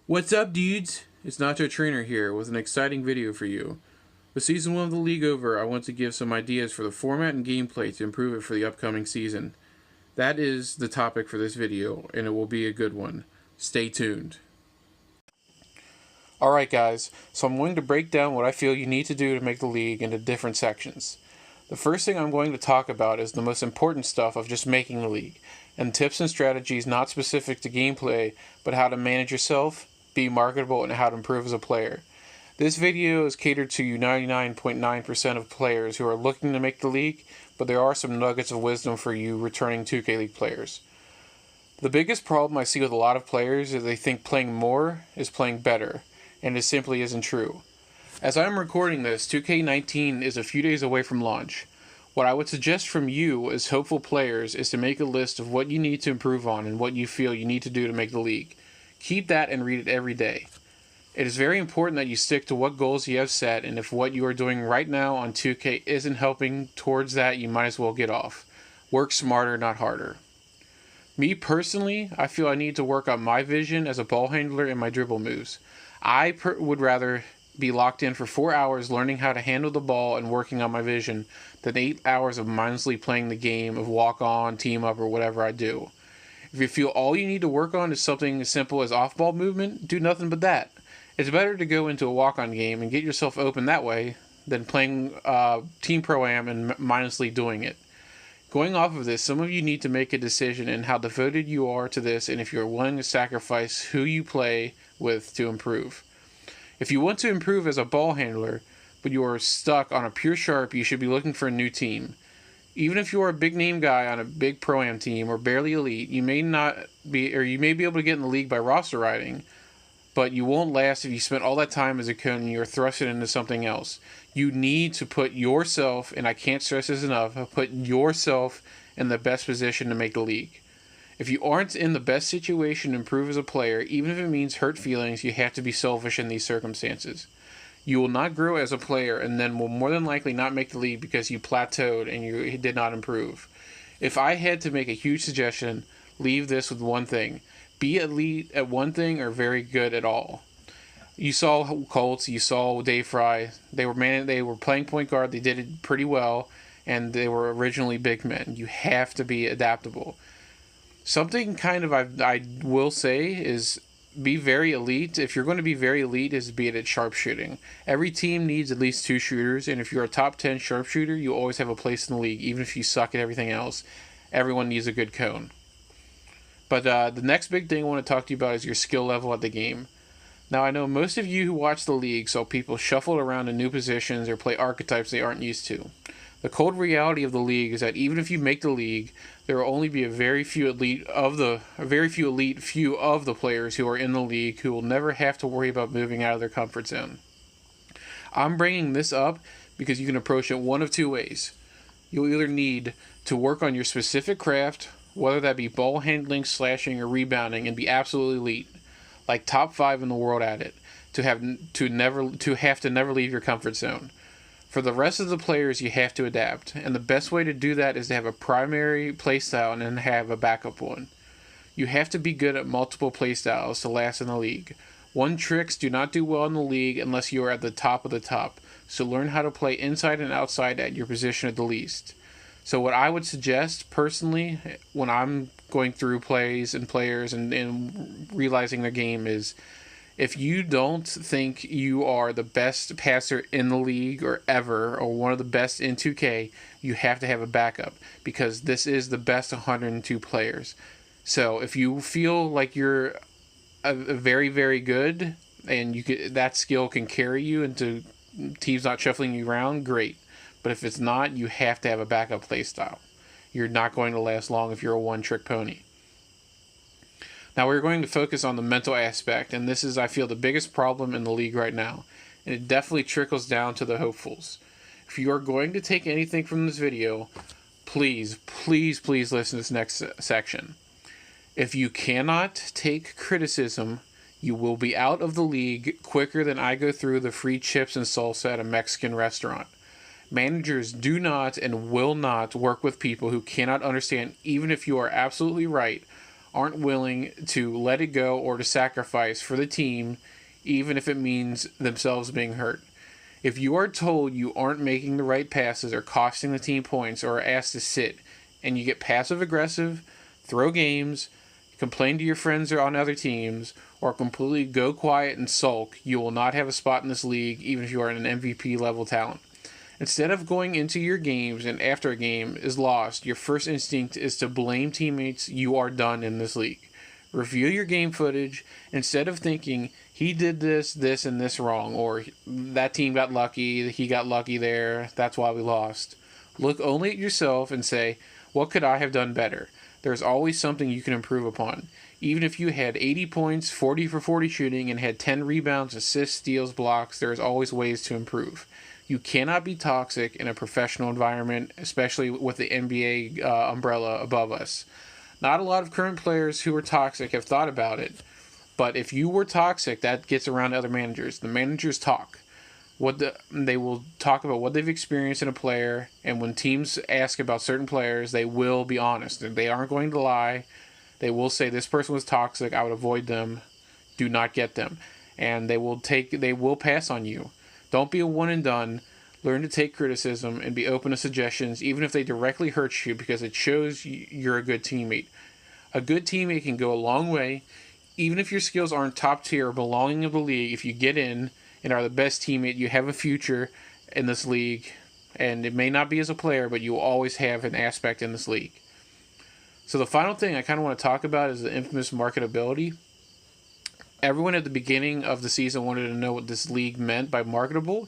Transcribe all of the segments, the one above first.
What's up, dudes? It's NachoTraynor here with an exciting video for you. With Season 1 of the league over, I want to give some ideas for the format and gameplay to improve it for the upcoming season. That is the topic for this video, and it will be a good one. Stay tuned. Alright guys, so I'm going to break down what I feel you need to do to make the league into different sections. The first thing I'm going to talk about is the most important stuff of just making the league, and tips and strategies not specific to gameplay, but how to manage yourself, be marketable, and how to improve as a player. This video is catered to you 99.9% of players who are looking to make the league, but there are some nuggets of wisdom for you returning 2K League players. The biggest problem I see with a lot of players is they think playing more is playing better, and it simply isn't true. As I'm recording this, 2K19 is a few days away from launch. What I would suggest from you as hopeful players is to make a list of what you need to improve on and what you feel you need to do to make the league. Keep that and read it every day. It is very important that you stick to what goals you have set, and if what you are doing right now on 2K isn't helping towards that, you might as well get off. Work smarter, not harder. Me personally, I feel I need to work on my vision as a ball handler and my dribble moves. I would rather be locked in for 4 hours learning how to handle the ball and working on my vision than 8 hours of mindlessly playing the game of walk-on, team-up, or whatever I do. If you feel all you need to work on is something as simple as off-ball movement, do nothing but that. It's better to go into a walk-on game and get yourself open that way than playing Team Pro-Am and mindlessly doing it. Going off of this, some of you need to make a decision in how devoted you are to this and if you're willing to sacrifice who you play with to improve. If you want to improve as a ball handler, but you are stuck on a pure sharp, you should be looking for a new team. Even if you are a big name guy on a big Pro-Am team or barely elite, you may be able to get in the league by roster riding, but you won't last if you spent all that time as a cone and you're thrusted into something else. You need to put yourself, and I can't stress this enough, put yourself in the best position to make the league. If you aren't in the best situation to improve as a player, even if it means hurt feelings, you have to be selfish in these circumstances. You will not grow as a player and then will more than likely not make the league because you plateaued and you did not improve. If I had to make a huge suggestion, leave this with one thing. Be elite at one thing or very good at all. You saw Colts, you saw Dave Fry. They were playing point guard, they did it pretty well, and they were originally big men. You have to be adaptable. Something kind of I will say is be very elite. If you're going to be very elite, is be it at sharpshooting. Every team needs at least 2 shooters, and if you're a top 10 sharpshooter, you always have a place in the league, even if you suck at everything else. Everyone needs a good cone. But the next big thing I want to talk to you about is your skill level at the game. Now, I know most of you who watch the league saw people shuffle around in new positions or play archetypes they aren't used to. The cold reality of the league is that even if you make the league, there will only be a very few elite of the players who are in the league who will never have to worry about moving out of their comfort zone. I'm bringing this up because you can approach it one of two ways. You'll either need to work on your specific craft, whether that be ball handling, slashing, or rebounding, and be absolutely elite, like top 5 in the world at it, to have to never leave your comfort zone. For the rest of the players, you have to adapt, and the best way to do that is to have a primary playstyle and then have a backup one. You have to be good at multiple playstyles to last in the league. One tricks do not do well in the league unless you are at the top of the top, so learn how to play inside and outside at your position at the least. So what I would suggest, personally, when I'm going through plays and players and realizing their game is, if you don't think you are the best passer in the league or ever, or one of the best in 2K, you have to have a backup, because this is the best 102 players. So if you feel like you're a very, very good, and that skill can carry you into teams not shuffling you around, great. But if it's not, you have to have a backup playstyle. You're not going to last long if you're a one-trick pony. Now we're going to focus on the mental aspect, and this is, I feel, the biggest problem in the league right now. And it definitely trickles down to the hopefuls. If you are going to take anything from this video, please, please, please listen to this next section. If you cannot take criticism, you will be out of the league quicker than I go through the free chips and salsa at a Mexican restaurant. Managers do not and will not work with people who cannot understand, even if you are absolutely right, aren't willing to let it go or to sacrifice for the team, even if it means themselves being hurt. If you are told you aren't making the right passes or costing the team points or are asked to sit, and you get passive aggressive, throw games, complain to your friends or on other teams, or completely go quiet and sulk, you will not have a spot in this league even if you are an MVP level talent. Instead of going into your games and after a game is lost, your first instinct is to blame teammates. You are done in this league. Review your game footage instead of thinking he did this, this, and this wrong, or that team got lucky, he got lucky there, that's why we lost. Look only at yourself and say, what could I have done better? There's always something you can improve upon. Even if you had 80 points, 40 for 40 shooting, and had 10 rebounds, assists, steals, blocks, there is always ways to improve. You cannot be toxic in a professional environment, especially with the NBA umbrella above us. Not a lot of current players who are toxic have thought about it, but if you were toxic, that gets around to other managers. The managers talk. They will talk about what they've experienced in a player, and when teams ask about certain players, they will be honest. They aren't going to lie. They will say, this person was toxic, I would avoid them, do not get them. And they will pass on you. Don't be a one and done. Learn to take criticism and be open to suggestions, even if they directly hurt you, because it shows you're a good teammate. A good teammate can go a long way. Even if your skills aren't top tier or belonging of the league, if you get in and are the best teammate, you have a future in this league. And it may not be as a player, but you will always have an aspect in this league. So the final thing I kind of want to talk about is the infamous marketability. Everyone at the beginning of the season wanted to know what this league meant by marketable.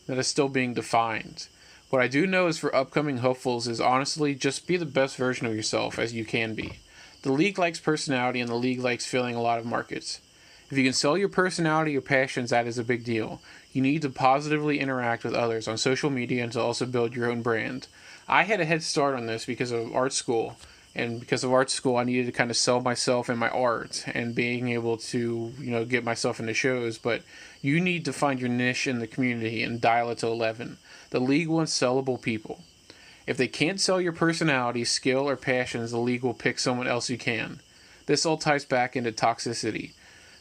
That is still being defined. What I do know is for upcoming hopefuls is honestly just be the best version of yourself as you can be. The league likes personality, and the league likes filling a lot of markets. If you can sell your personality or passions, that is a big deal. You need to positively interact with others on social media and to also build your own brand. I had a head start on this because of art school. And because of art school, I needed to kind of sell myself and my art and being able to, get myself into shows. But you need to find your niche in the community and dial it to 11. The league wants sellable people. If they can't sell your personality, skill, or passions, the league will pick someone else who can. This all ties back into toxicity.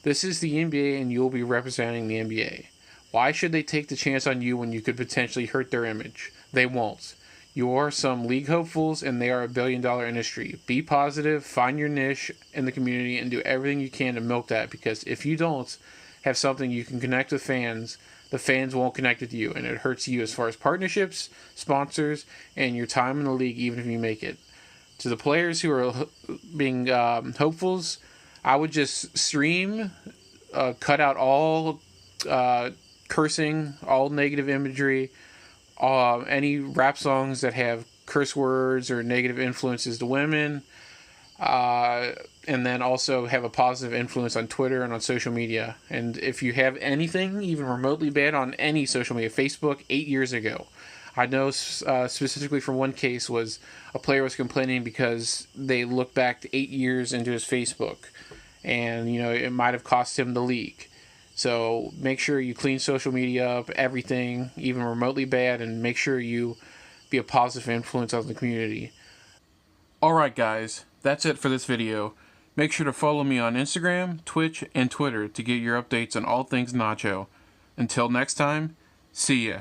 This is the NBA, and you'll be representing the NBA. Why should they take the chance on you when you could potentially hurt their image? They won't. You are some league hopefuls, and they are $1 billion industry. Be positive, find your niche in the community, and do everything you can to milk that, because if you don't have something you can connect with fans, the fans won't connect with you, and it hurts you as far as partnerships, sponsors, and your time in the league, even if you make it. To the players who are being hopefuls, I would just stream, cut out all cursing, all negative imagery, any rap songs that have curse words or negative influences to women, and then also have a positive influence on Twitter and on social media. And if you have anything even remotely bad on any social media, Facebook 8 years ago, I know specifically from one case was a player was complaining because they looked back 8 years into his Facebook, and it might have cost him the league. So make sure you clean social media up, everything, even remotely bad, and make sure you be a positive influence on the community. Alright guys, that's it for this video. Make sure to follow me on Instagram, Twitch, and Twitter to get your updates on all things Nacho. Until next time, see ya.